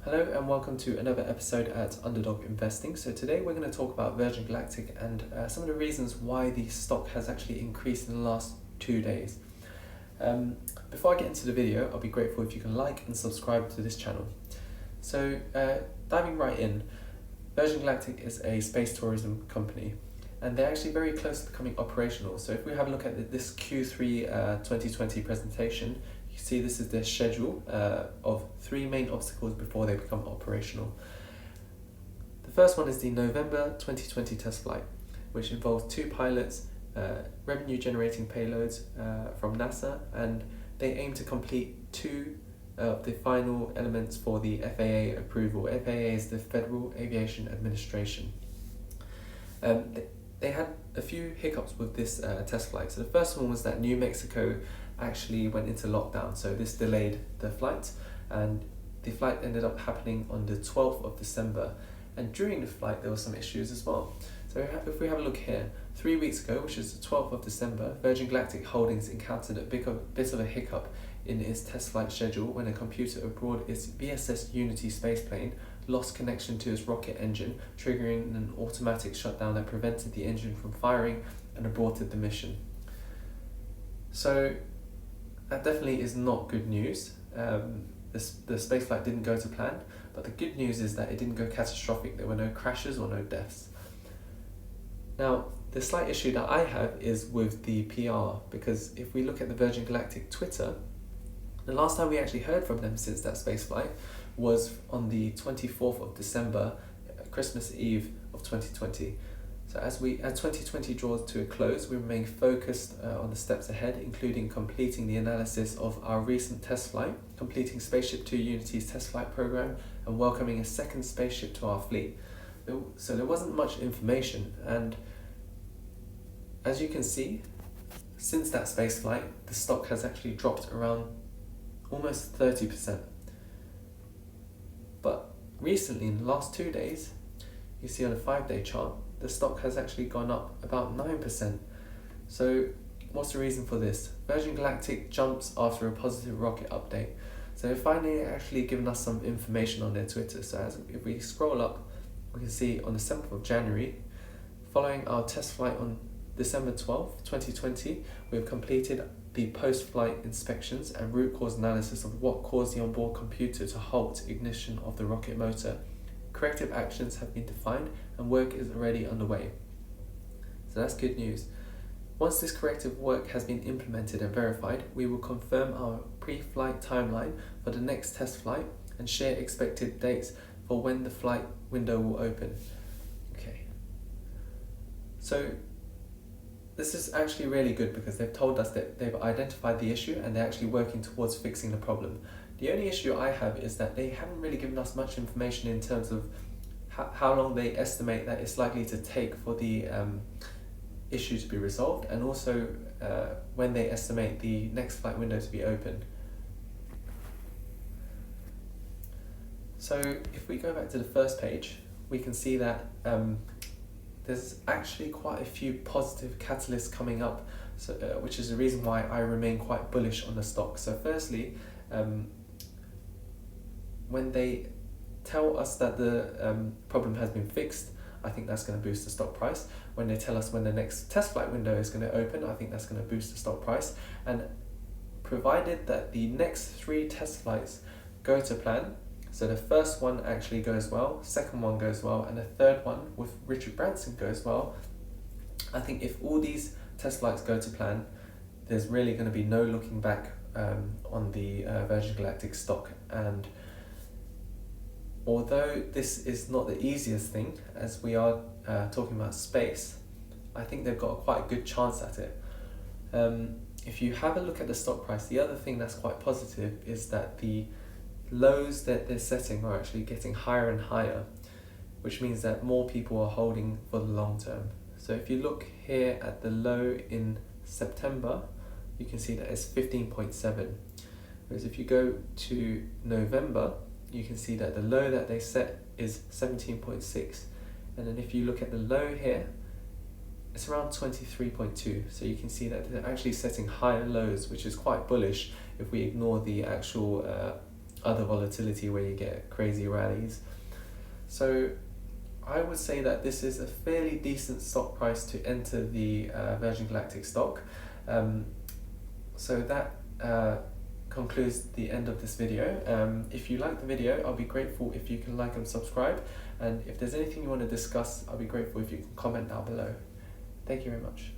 Hello and welcome to another episode at Underdog Investing. So today we're going to talk about Virgin Galactic and some of the reasons why the stock has actually increased in the last 2 days. Before I get into the video, I'll be grateful if you can like and subscribe to this channel. So diving right in, Virgin Galactic is a space tourism company and they're actually very close to becoming operational. So if we have a look at this Q3 2020 presentation, you see this is their schedule of 3 main obstacles before they become operational. The first one is the November 2020 test flight, which involves 2 pilots, revenue generating payloads from NASA, and they aim to complete 2 of the final elements for the FAA approval. FAA is the Federal Aviation Administration. They had a few hiccups with this test flight. So the first one was that New Mexico actually went into lockdown, so this delayed the flight, and the flight ended up happening on the 12th of December, and during the flight there were some issues as well. So if we have a look here, 3 weeks ago, which is the 12th of December, Virgin Galactic Holdings encountered a bit of a hiccup in its test flight schedule when a computer aboard its VSS Unity spaceplane lost connection to its rocket engine, triggering an automatic shutdown that prevented the engine from firing and aborted the mission. So that definitely is not good news. The spaceflight didn't go to plan, but the good news is that it didn't go catastrophic. There were no crashes or no deaths. Now, the slight issue that I have is with the PR, because if we look at the Virgin Galactic Twitter, the last time we actually heard from them since that spaceflight was on the 24th of December, Christmas Eve of 2020. So as 2020 draws to a close, we remain focused on the steps ahead, including completing the analysis of our recent test flight, completing Spaceship Two Unity's test flight program, and welcoming a second spaceship to our fleet. So there wasn't much information, and as you can see, since that space flight, the stock has actually dropped around almost 30%. But recently, in the last 2 days, you see on a 5-day chart, the stock has actually gone up about 9%. So what's the reason for this? Virgin Galactic jumps after a positive rocket update. So they've finally actually given us some information on their Twitter. So if we scroll up, we can see on the 7th of January, following our test flight on December 12th, 2020, we've completed the post-flight inspections and root cause analysis of what caused the onboard computer to halt ignition of the rocket motor. Corrective actions have been defined and work is already underway. So that's good news. Once this corrective work has been implemented and verified, we will confirm our pre-flight timeline for the next test flight and share expected dates for when the flight window will open. Okay. So this is actually really good because they've told us that they've identified the issue and they're actually working towards fixing the problem. The only issue I have is that they haven't really given us much information in terms of how long they estimate that it's likely to take for the issue to be resolved, and also when they estimate the next flight window to be open. So if we go back to the first page, we can see that there's actually quite a few positive catalysts coming up, so, which is the reason why I remain quite bullish on the stock. So firstly, when they tell us that the problem has been fixed, I think that's going to boost the stock price. When they tell us when the next test flight window is going to open, I think that's going to boost the stock price. And provided that the next 3 test flights go to plan, so the first one actually goes well, second one goes well, and the third one with Richard Branson goes well, I think if all these test flights go to plan, there's really going to be no looking back on the Virgin Galactic stock. And although this is not the easiest thing, as we are talking about space, I think they've got a quite good chance at it. If you have a look at the stock price, the other thing that's quite positive is that the lows that they're setting are actually getting higher and higher, which means that more people are holding for the long term. So if you look here at the low in September, you can see that it's 15.7. Whereas if you go to November, you can see that the low that they set is 17.6. And then if you look at the low here, it's around 23.2. So you can see that they're actually setting higher lows, which is quite bullish if we ignore the actual other volatility where you get crazy rallies. So I would say that this is a fairly decent stock price to enter the Virgin Galactic stock. So that concludes the end of this video. If you like the video, I'll be grateful if you can like and subscribe, and if there's anything you want to discuss, I'll be grateful if you can comment down below. Thank you very much.